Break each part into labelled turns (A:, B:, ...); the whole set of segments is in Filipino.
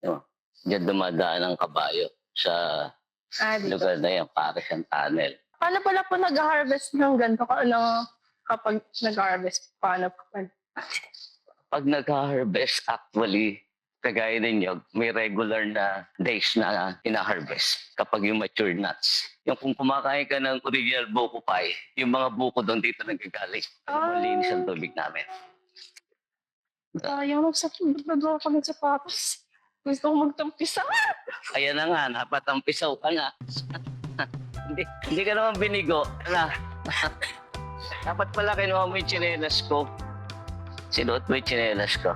A: No? Diyan dumadaan ang kabayo sa
B: Dito.
A: lugar na yan, para siyang tunnel.
B: Paano pala po nag-harvest ng ganito kapag nag-harvest, paano po pala?
A: Pag nag-harvest, actually, kagaya ninyo, may regular na days na ina-harvest kapag yung mature nuts. Yung kung kumakain ka ng original buko pie, yung mga buko doon dito nagagaling. Malinis ang tubig namin.
B: Sayang, nagsasabaw ako ng sapatos. Gusto ko magtampisa.
A: Ayan na nga, napatampisaw ka nga. hindi ka naman binigo. Ano? Dapat pala kinuha mo yung tsinelas ko. Sinuot mo yung tsinelas ko.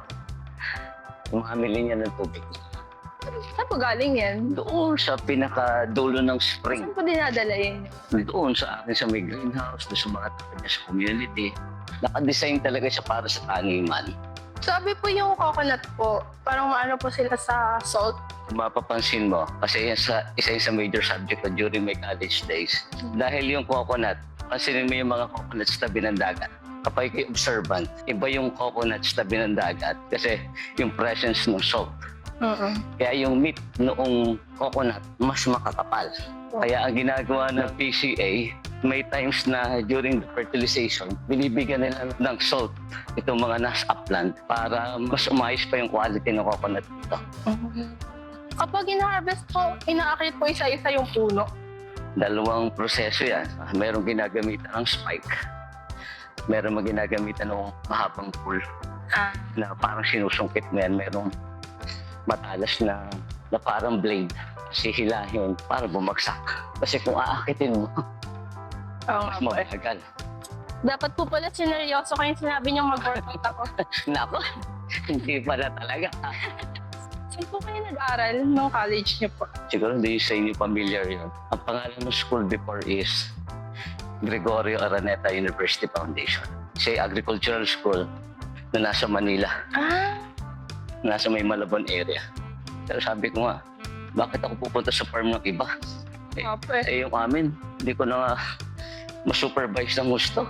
A: Umamili niya ng tubig.
B: Saan po galing yan?
A: Doon sa pinakadulo ng spring.
B: Saan po dinadala yun?
A: Doon sa akin sa may greenhouse, doon sa mga tapat niya sa community. Nakadesign talaga siya para sa taniman.
B: Sabi po yung coconut po, parang maano po sila sa salt.
A: Kung mapapansin mo, kasi yan isa yung sa major subject ko during my college days. Dahil yung coconut, pansinin mo yung mga coconut sa tabi ng dagat. Kapag kayo observant, iba yung coconut sa tabi ng dagat kasi yung presence ng salt. Kaya yung meat noong coconut, mas makakapal. Kaya ang ginagawa ng PCA, may times na during the fertilization, binibigyan nila ng salt itong mga nasa upland para mas umayos pa yung quality ng coconut dito.
B: Kapag ina-harvest po, inaakit po isa-isa yung puno.
A: Dalawang proseso yan. Merong ginagamitan ng spike. Meron ginagamitan ng mahabang pool na parang sinusungkit mo yan. Merong matalas na parang blade. Sihilahin para bumagsak. Kasi kung aakitin mo, mas mabagal.
B: Dapat po pala sineryoso kayo sinabi niyong mag-workout ako.
A: Nako, hindi pala talaga.
B: Saan po kayo nag-aral nung college niyo po?
A: Siguro hindi sa inyo familiar yun. Ang pangalan ng school before is Gregorio Araneta University Foundation. Siya ay agricultural school na nasa Manila. Nasa may Malabon area. Pero sabi ko nga, bakit ako pupunta sa farm ng iba? Yung amin, hindi ko na nga ma-supervise ng gusto.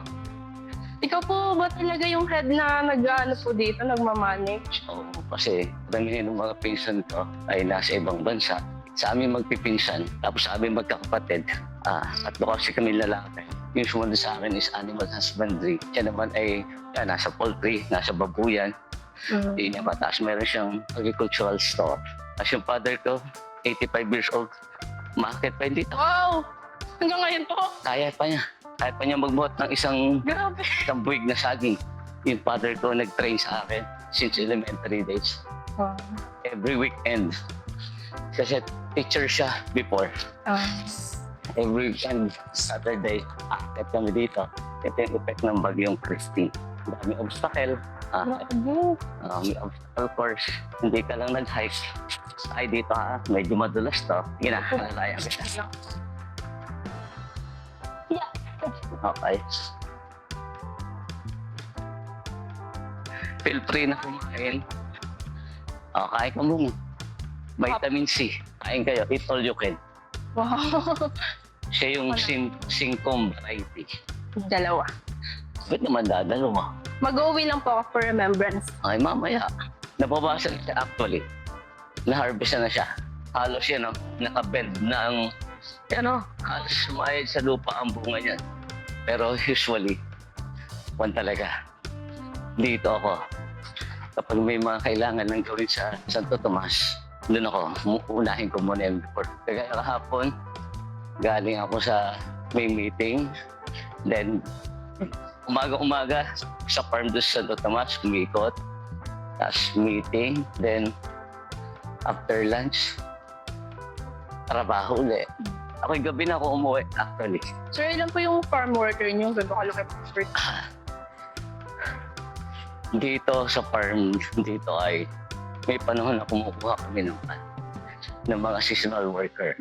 B: Ikaw po ba talaga yung head na nag-ano po dito, nagmamanage?
A: Oo, kasi karamihan ng mga pinsan ko ay nasa ibang bansa. Sa amin magpipinsan, tapos sa amin magkakapatid. Tatlo kasi kami lalaki. Yung sumunod sa akin is animal husbandry. Siya naman ay nasa poultry, nasa babuyan. Yun niya pa. Tapos meron siyang agricultural store. Tapos yung father ko, 85 years old. Market pa hindi dito.
B: Wow! Hanggang ngayon po?
A: Kaya pa niya. Kaya pa niya magbuhat ng isang buwig na saging. Yung father ko nag-train sa akin since elementary days. Every weekend. Kasi teacher siya before. Every weekend, Saturday, akit kami dito. Ito yung effect ng bagyong Christine. Dami obstacle. May obstacle course. Hindi ka lang nag-hike. Ay dito medyo madulas to. Ginahalayan kita. Okay. Feel free na kumain. Kain ka muna. Vitamin C. Kain kayo. Eat all you can.
B: Wow!
A: Siya yung singcom variety.
B: Dalawa.
A: Ba't naman dadalawa?
B: Mag-uwi lang po ako for remembrance.
A: Ay, mamaya. Nababasa na siya actually. Na-harvest na siya. Halos yan, nakabend na ang, halos sumayad sa lupa ang bunga niyan. Pero usually, talaga. Dito ako. Kapag may mga kailangan ng gawin sa Santo Tomas, doon ako, unahin ko muna yung report. Kaya kahapon, galing ako sa may meeting. Then, umaga-umaga, sa farm doon sa Santo Tomas, kumikot. Tapos meeting. Then, after lunch, trabaho ulit. Ako'y gabi na ako umuwi, actually.
B: Sir, ilan po yung farm worker niyo? Gano'n kalaki po?
A: Dito sa farm, dito ay may panahon na kumukuha kami ng mga seasonal worker.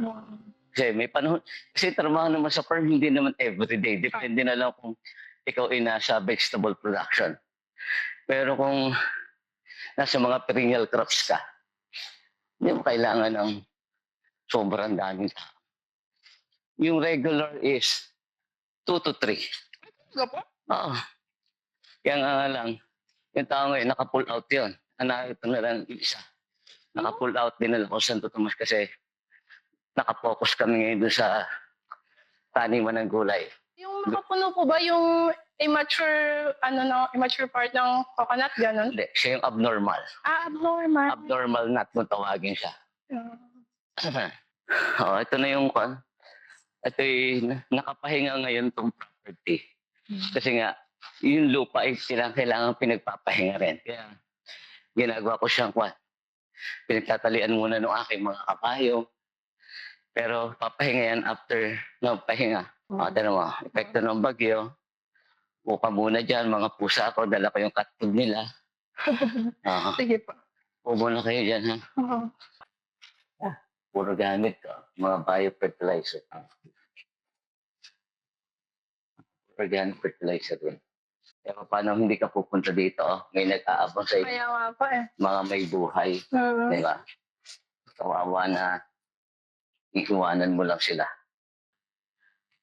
A: Kasi may panahon, kasi trabaho naman sa farm, hindi naman everyday. Depende na lang kung ikaw ay nasa vegetable production. Pero kung nasa mga perennial crops ka, hindi mo kailangan ng sobrang daming tao. Yung regular is 2 to 3. Oo. Kaya nga lang, yung tao ngayon, naka-pull out yun. Ito na lang yung isa. Naka-pull out din ako sa Santo Tomas kasi nakapokus kami ngayon doon sa taniman ng gulay.
B: Yung nakapuno po ba yung immature part ng coconut, ganun?
A: Hindi, siya yung abnormal.
B: Abnormal.
A: Abnormal nut kung tawagin siya. Ito na yung kwan. Ito yung nakapahinga ngayon itong property. Kasi nga, yung lupa ay kailangan pinagpapahinga rin. Kaya ginagawa ko siyang kwan. Pinagtatalian muna ng aking mga kabayo. Pero papahinga yan after ng pahinga. Tignan mo, epekto ng bagyo. Buka muna dyan, mga pusa ako, dala ko yung cat food nila.
B: Sige po.
A: Ubo na kayo dyan, ha? Puro gamit ko, mga biofertilizer. Organic fertilizer yun. Kaya paano hindi ka pupunta dito, may nag-aabang sa
B: Kaya nga po eh.
A: mga may buhay. Diba? Kawawa na iiwanan mo lang sila.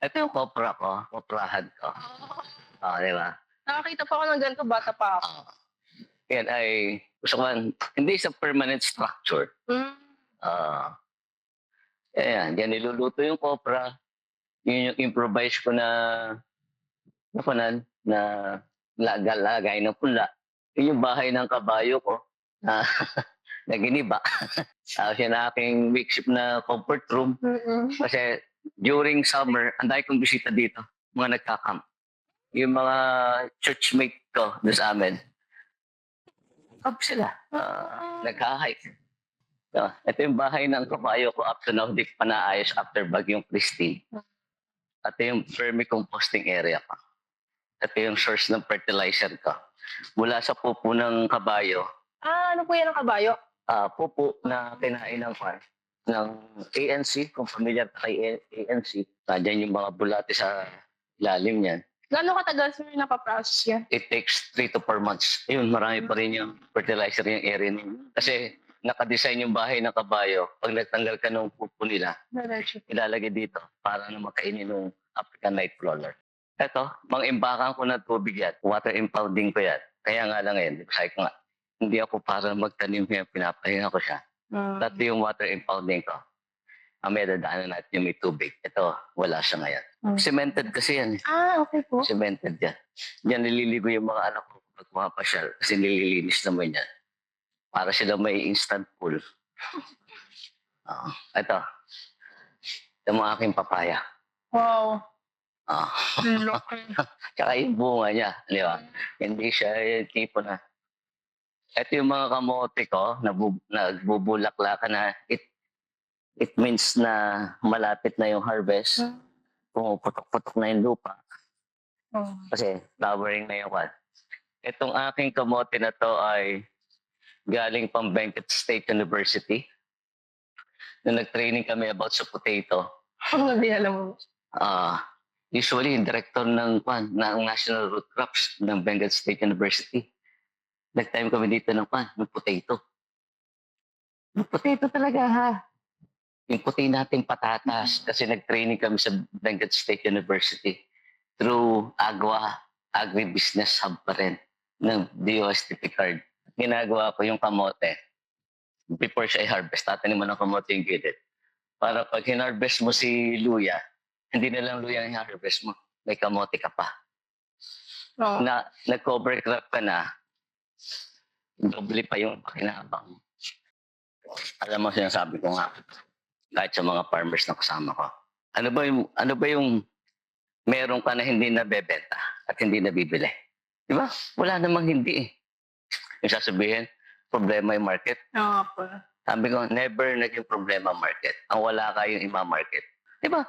A: Ito yung kopra ko, koprahan ko. Diba?
B: Nakakita pa ako ng ganito, bata pa ako.
A: Yan ay, gusto ko hindi sa permanent structure. Yan niluluto yung kopra. Yun yung improvise ko na lagay ng pula. Yun yung bahay ng kabayo ko na giniba. Tapos yun na aking makeshift na comfort room. Kasi during summer, ang dahil kong bisita dito, mga nagka-camp. Yung mga churchmate ko doon sa amin, camp sila. Nagka-hike. Ito yung bahay ng kabayo ko up to now, hindi pa naayos after Bagyong Christine. Ito yung vermicomposting area ko. Ito yung source ng fertilizer ko. Mula sa pupo ng kabayo.
B: Ano po yan ang kabayo?
A: Pupo na kinain ng farm. Ng ANC, kung familiar ka kay ANC. Diyan yung mga bulate sa ilalim niyan.
B: Gano'ng katagal sir napaprocess yan?
A: It takes 3 to 4 months. Ayun, marami pa rin yung fertilizer yung area ninyo. Kasi nakadesign yung bahay ng kabayo. Pag nagtanggal ka ng pupo nila, ilalagay dito para na makainin ng African night crawler. Ito, mang-imbakan ko na tubig yan. Water impounding ko yan. Kaya nga lang ngayon, sabi ko nga, hindi ako para magtanim yan, pinapahinga ko siya. Dati yung water impounding ko. May dadaanan natin yung may tubig. Ito, wala siya ngayon. Cemented kasi yan.
B: Okay po.
A: Cemented yan. Diyan nililigo yung mga anak ko pag pumapasyal kasi nililinis naman yan. Para sila may instant pool. Ito. Ito mga aking papaya.
B: Wow.
A: Tsaka yung bunga niya. Di ba? Hindi siya yung tipo na. Ito yung mga kamote ko, nagbubulaklakan na it means na malapit na yung harvest. Pumuputok-putok na yung lupa. Kasi flowering na yung one. Itong aking kamote na to ay galing pang Benguet State University. Nung nag-training kami about sa potato.
B: Hindi alam mo.
A: Usually, yung director ng National Root Crops ng Benguet State University. Nag-time kami dito ng potato. Yung potato talaga, ha? Yung puti nating patatas kasi nag-training kami sa Benguet State University through Agribusiness Hub pa rin ng DOSTP card. Ginagawa ko yung kamote. Before siya i-harvest, tatanim mo ng kamote yung gilid. Para pag hinarvest mo si luya, hindi na lang luya ang i-harvest mo. May kamote ka pa. Na nag-cover crop ka na, doble pa yung pakinabang. Alam mo, sinasabi ko nga, kahit sa mga farmers na kasama ko. Ano ba yung meron ka na hindi nabebenta at hindi nabibili? Di ba? Wala namang hindi eh. Yung sasabihin, problema yung market.
B: Po.
A: Sabi ko, never naging problema market. Ang wala ka yung ima-market. Di ba?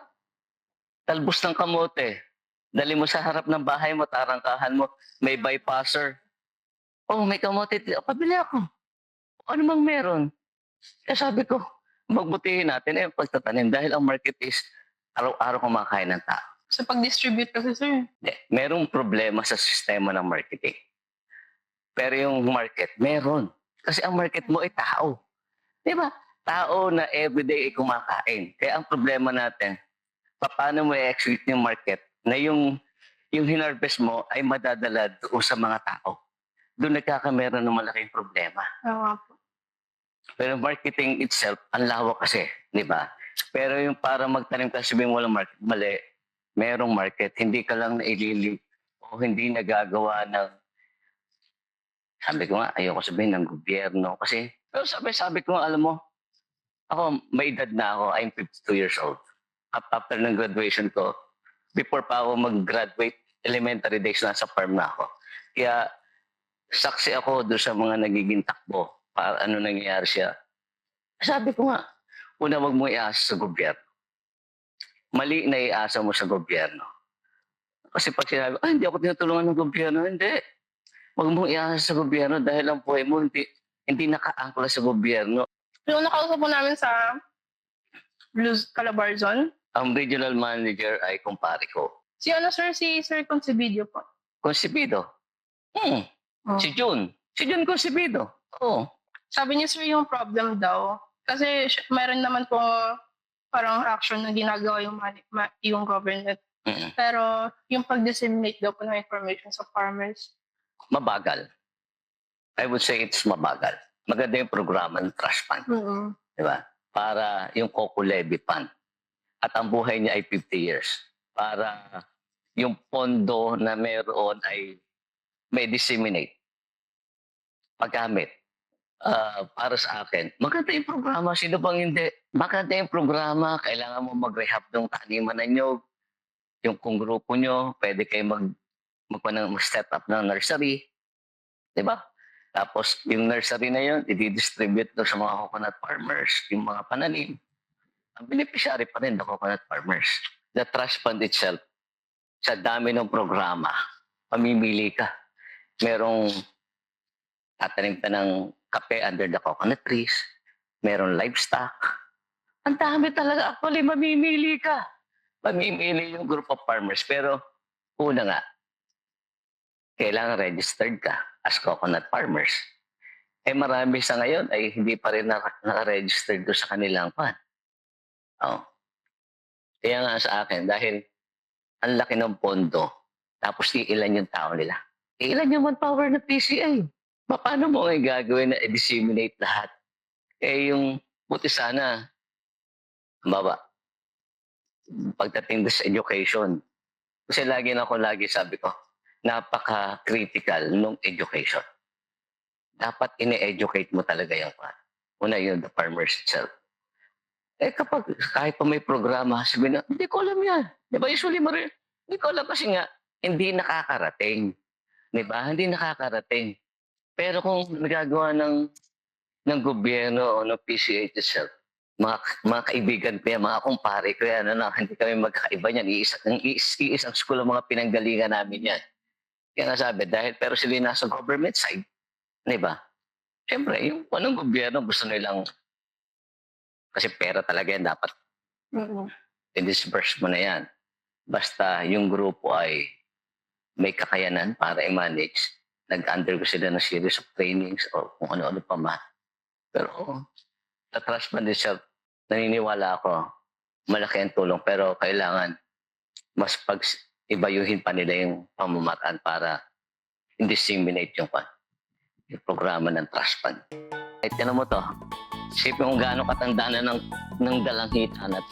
A: Talbos ng kamote. Dali mo sa harap ng bahay mo, tarangkahan mo, may bypasser. May kamote. Pabili ako. Ano mang meron? Kaya sabi ko, magbutihin natin yung pagtatanim dahil ang market is araw-araw kumakain ng tao.
B: Sa pag-distribute kasi, sir.
A: Merong problema sa sistema ng marketing. Pero yung market, meron. Kasi ang market mo ay tao. Di ba? Tao na everyday ay kumakain. Kaya ang problema natin, paano mo i-execute yung market na yung hinarvest mo ay madadala doon sa mga tao. Doon nagkakameron ng malaking problema.
B: Po.
A: Pero marketing itself, ang lawak kasi, di ba? Pero yung para magtanim ka, sabihin mo lang market, mali. Merong market, hindi ka lang nailili o hindi nagagawa ng, sabi ko nga, ayoko sabihin ng gobyerno. Kasi, pero sabi ko nga, alam mo, ako, may edad na ako, I'm 52 years old. After ng graduation ko, before pa ako mag-graduate, elementary days na sa farm na ako. Kaya, saksi ako doon sa mga nagiging takbo. Para ano nangyayari siya. Sabi ko nga, una wag mo iasa sa gobyerno. Mali na iasa mo sa gobyerno. Kasi pag sinabi, hindi ako tinutulungan ng gobyerno, hindi. Wag mo iasa sa gobyerno dahil ang buhay mo hindi nakaangkla sa gobyerno.
B: Yung nakausap po namin sa Blues Calabarzon,
A: Ang regional manager ay kumpare ko.
B: si Sir Concebidio po.
A: Concebido.
B: Oh.
A: Si June. Si June Concebido. Oo.
B: Sabi niya, sir, yung problem daw, kasi meron naman po parang action na ginagawa yung government.
A: Mm.
B: Pero yung pag-disseminate daw po ng information sa farmers.
A: Mabagal. I would say it's mabagal. Maganda yung programa ng trust fund.
B: Mm-hmm.
A: Di ba? Para yung Coco Levy Fund. At ang buhay niya ay 50 years. Para yung pondo na meron ay may disseminate. Paggamit. Para sa akin, maganda yung programa. Sino bang hindi? Maganda yung programa. Kailangan mo mag-rehab ng taniman na nyo. Yung kung grupo nyo, pwede kayo mag-set up ng nursery. Di ba? Tapos yung nursery na yun, i-distribute sa mga coconut farmers, yung mga pananim. Ang beneficiary pa rin ng coconut farmers. The trust fund itself, sa dami ng programa, pamimili ka. Merong tatanim ka ng kape under the coconut trees. Merong livestock. Ang dami talaga. Actually, mamimili ka. Mamimili yung group of farmers. Pero, una nga, kailangan registered ka as coconut farmers. Eh marami sa ngayon ay hindi pa rin naka-registered doon sa kanilang pan. Oh. Kaya nga sa akin, dahil ang laki ng pondo, tapos iilan yung tao nila. Iilan yung manpower ng PCA. Paano mo nga gagawin na i-disseminate lahat? Eh yung buti sana, baba, pagdating sa education. Kasi lagi sabi ko, napaka-critical ng education. Dapat ine-educate mo talaga yung pan. Una yun, the farmers itself. Eh kapag kahit pa may programa, sabihin na, hindi ko alam yan. Di ba? Usually, hindi ko alam kasi nga, hindi nakakarating. Di ba? Hindi nakakarating. Pero kung nagagawa ng gobyerno o ng PCH itself, mga kaibigan ko yan, mga kumpare ko yan, hindi kami magkaiba niyan. Iisang school ang mga pinanggalingan namin yan. Kaya nga sabi, pero sila yung nasa government side, di ba? Siyempre, yung anong gobyerno gusto nilang, kasi pera talaga yan dapat. I-disperse mo na yan. Basta yung grupo ay may kakayanan para i-manage. Nag-undergo sila ng series of trainings o kung ano-ano pa man. Pero sa trust fund itself, naniniwala ako, malaki ang tulong pero kailangan mas ibayuhin pa nila yung pamamataan para disseminate yung programa ng trust fund. Kahit tinan mo to, isipin kung gaano katanda na ng dalanghitan at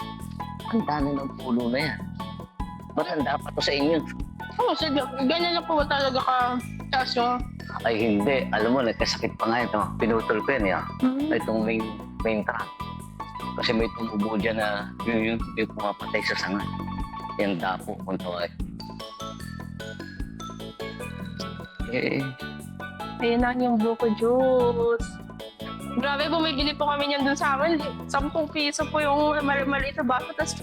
A: tanda na ng pulo na yan. Matanda pa to sa inyo.
B: Oo, sige. Ganyan na po talaga taas yung...
A: Ay hindi. Alam mo, nagkasakit pa nga ito. Pinutol ko yan. Itong main track. Kasi may tumubo dyan na yung pumapatay sa sanga. Yung dapo kung tawag.
B: Ayun na yung buko juice. Grabe, bumibili po kami niyan dun sa amin. 10 piso po yung maliit na baso, tapos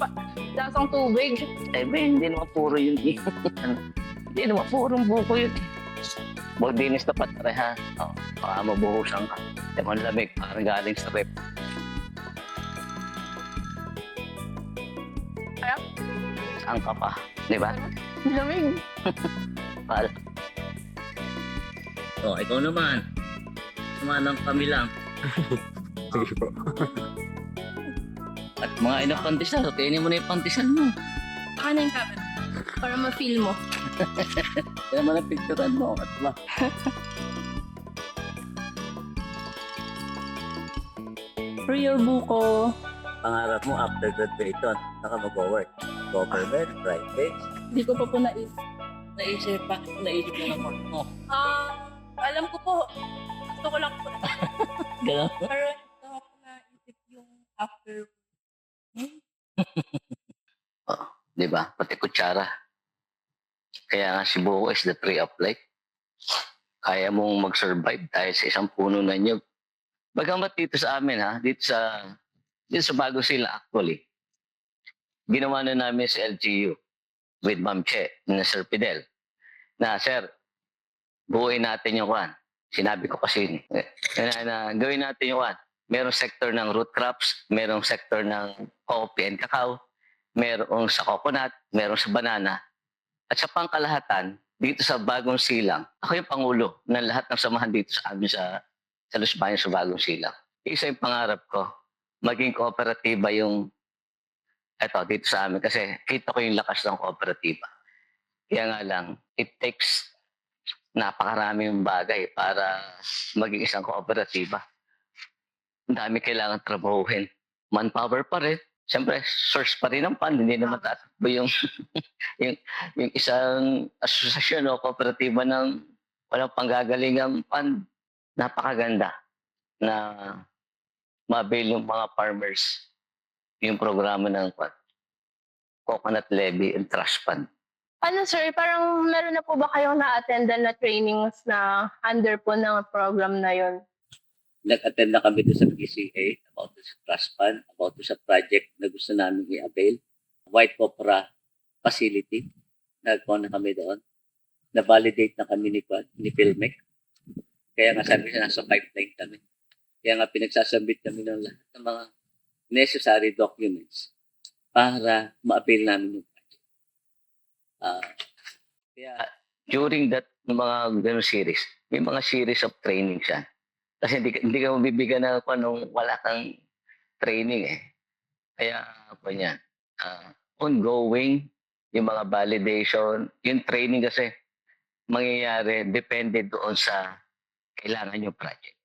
B: lasang tubig.
A: Eh, hindi naman puro yun. Hindi naman puro buko yun. Magdinis na patreha. Baka mabuhusan ka. Yung lamig, parang galing sa rep.
B: Kaya?
A: Saan ka pa? Di ba?
B: Lamig.
A: Pala. Ikaw naman. Sumanang kami lang.
C: Sige po.
A: At mga inang pantisan, kainin mo na yung pantisan mo.
B: Ano yung camera? Para ma-feel mo.
A: Kaya mo na picturean mo. At
B: Real buko.
D: Pangarap mo after graduation, saka mag-work. Government, private.
B: Hindi ko pa po naisip.
D: Naisip mo ng work mo.
B: Alam ko po. Gusto ko lang po.
D: Ganun.
B: Pero hindi ko po naisip yung after.
A: Di ba? Pati kutsara. Kaya nga si buko is the tree of life. Kaya mong mag-survive dahil sa isang puno na nyug. Bagamat dito sa amin ha, dito sa Bagong Sila actually, ginawa na namin sa LGU with Ma'am Che na Sir Fidel. Na sir, buuin natin yung kwan. Sinabi ko kasi na gawin natin yung kwan. Merong sector ng root crops, merong sector ng coffee and cacao, merong sa coconut, merong sa banana. At sa pangkalahatan, dito sa Bagong Silang, ako yung pangulo ng lahat ng samahan dito sa amin sa Lusbayan sa Bagong Silang. Isa yung pangarap ko, maging kooperatiba yung dito sa amin kasi kita ko yung lakas ng kooperatiba. Kaya nga lang, it takes napakaraming bagay para maging isang kooperatiba. Ang dami kailangan trabahuhin. Manpower pa rin. Siyempre, source pa rin ng fund. Hindi naman tatakbo yung, yung isang asosasyon o kooperatiba ng walang panggagalingang fund. Napakaganda na mabil yung mga farmers yung programa ng Coconut Levy and Trust Fund.
B: Ano sir, parang meron na po ba kayong na-attendan na trainings na under po ng program na yon?
D: Nag-attend na kami doon sa PCA about sa trust fund, about sa project na gusto namin i-avail. White Copra facility. Nagkaroon na kami doon. Na-validate na kami ni Filmec. Kaya nga sabi siya, nasa pipeline kami. Kaya nga pinagsasubmit kami ng lahat ng mga necessary documents para ma-avail namin yung project. Kaya
A: During that mga ganun series, may mga series of training siya. Kasi hindi ka mabibigyan ng nung wala kang training eh. Kaya ako niya, ongoing, yung mga validation, yung training kasi mangyayari depende doon sa kailangan yung project.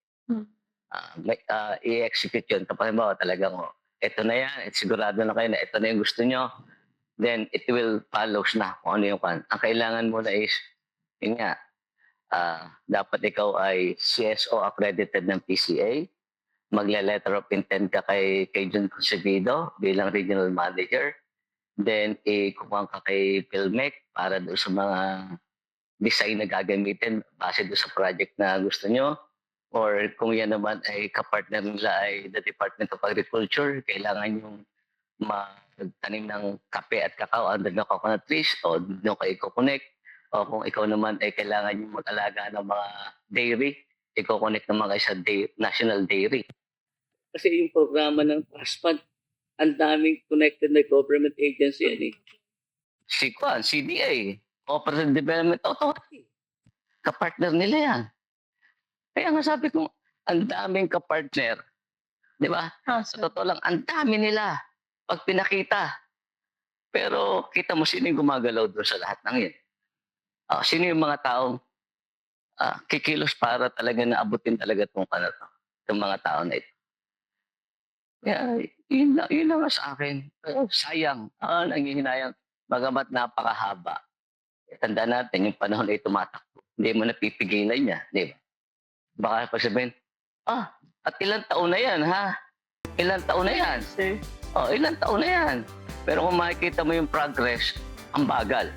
A: I-execute yun. Kapag halimbawa talagang, ito na yan, sigurado na kayo na ito na yung gusto nyo, then it will follow na kung ano yung kan. Ang kailangan mo na is, yun nga, dapat ikaw ay CSO accredited ng PCA, magla-letter of intent ka kay Jun Concebido bilang regional manager, then kumuha ka kay Filmec para doon sa mga design na gagamitin base doon sa project na gusto nyo, or kung yan naman ay kapartner nila ay the Department of Agriculture, kailangan yung magtanim ng kape at kakao under the coconut trees o doon kayo i-connect. O kung ikaw naman ay kailangan yung mag-alaga ng mga dairy, i-connect naman kayo sa National Dairy. Kasi yung programa ng Trust Fund, ang daming connected na government agency yan eh. CDA, Cooperative Development Authority. Kapartner nila yan. Kaya nga sabi ko, ang daming kapartner. Di ba? Sa totoo lang, ang dami nila pag pinakita. Pero kita mo sino yung gumagalaw doon sa lahat ng yan. Sino yung mga taong kikilos para talaga naabutin talaga itong mga tao na ito. Yeah, yun lang sa akin. Sayang. Nangihinayang. Bagamat napakahaba. Tandaan natin, yung panahon ay tumatakbo. Hindi mo napipigilan niya. Di ba? Baka pagsabihin, at ilang taon na yan, ha? Ilang taon na yan? Ilang taon na yan. Pero kung makikita mo yung progress, ang bagal.